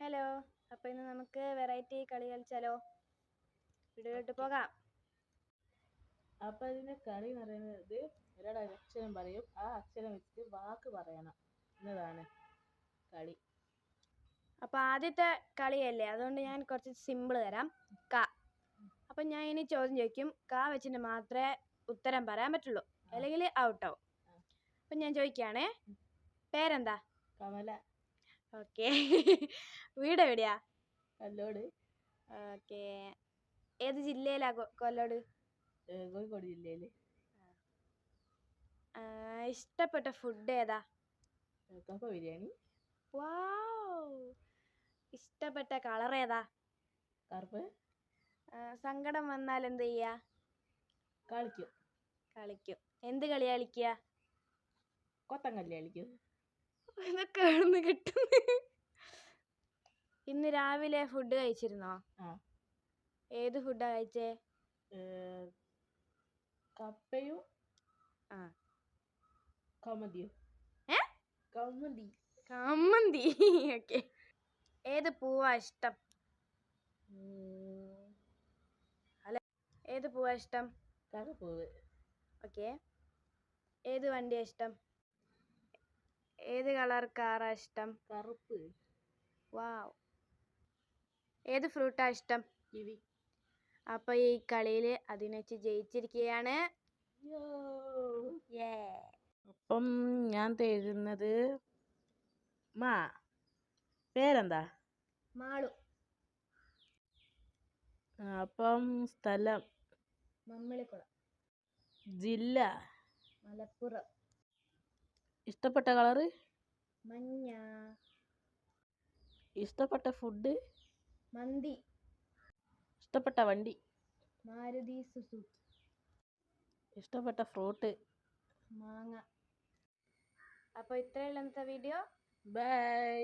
Hello, അപ്പോൾ ഇന്ന് നമുക്ക് വെറൈറ്റി കളി കളിച്ചാലോ? വീഡിയോയിലോട്ട് പോകാം. അപ്പോൾ ഇതിൻ്റെ കളി എന്ന് പറയുന്നത് ഒരാളൊരു അക്ഷരം പറയും, ആ അക്ഷരം വെച്ചിട്ട് വാക്ക് പറയണം എന്നതാണ് കളി. അപ്പോൾ ആദ്യത്തെ കളിയല്ലേ, അതുകൊണ്ട് ഞാൻ കുറച്ച് സിമ്പിൾ തരാം. ക. അപ്പം ഞാൻ ഇനി ചോദ്യം ചോദിക്കും, ക വെച്ചിട്ട് മാത്രമേ ഉത്തരം പറയാൻ പറ്റുള്ളൂ, അല്ലെങ്കിൽ ഔട്ടാവും. അപ്പം ഞാൻ ചോദിക്കുകയാണേ, പേരെന്താ? കമല. ഓക്കെ. വീട് എവിടെയാ? കല്ലോട്. ഓക്കെ. ഏത് ജില്ലയിലാ കൊല്ലോട്? കോഴിക്കോട് ജില്ലയിൽ. ഇഷ്ടപ്പെട്ട ഫുഡ് ഏതാ? കപ്പ ബിരിയാണി. വാവ്. ഇഷ്ടപ്പെട്ട കളർ ഏതാ? കറുപ്പ്. സങ്കടം വന്നാൽ എന്ത് ചെയ്യാ? കളിക്കും. എന്ത് കളി കളിക്കുക? കൊത്തങ്കല്ല് കളിക്കും. ഇതൊക്കെ എവിടുന്ന് കിട്ടും? ഇന്ന് രാവിലെ ഫുഡ് കഴിച്ചിരുന്നോ? ഏത് ഫുഡാ കഴിച്ചേ? കപ്പയും കമ്മന്തിയും. കമ്മന്തി. ഓക്കെ. ഏത് പൂവാ ഇഷ്ടം? അല്ല, ഏത് പൂവാ ഇഷ്ടം? കറുപ്പൂവ്. ഓക്കെ. ഏത് വണ്ടിയാ ഇഷ്ടം? ഏത് കളർ കാറാ ഇഷ്ടം? കറുപ്പ്. വാവ്. ഏത് ഫ്രൂട്ടാ ഇഷ്ടം? കിവി. അപ്പോൾ ഈ കളിയിൽ അതിനെ വെച്ച് ജയിച്ചിരിക്കുകയാണ്. അപ്പം ഞാൻ തരുന്നത് മാ. പേരെന്താ? മാളു. അപ്പം സ്ഥലം? മമ്മിളിക്കുളം. ജില്ല? മലപ്പുറം. ഇഷ്ടപ്പെട്ട കളറ്? മഞ്ഞ. ഇഷ്ടപ്പെട്ട ഫുഡ്? മന്തി. ഇഷ്ടപ്പെട്ട വണ്ടി? മാരുതി സുസുക്കി. ഇഷ്ടപ്പെട്ട ഫ്രൂട്ട്? മാങ്ങ. അപ്പോൾ ഇത്രയുള്ള ഇന്നത്തെ വീഡിയോ. ബൈ.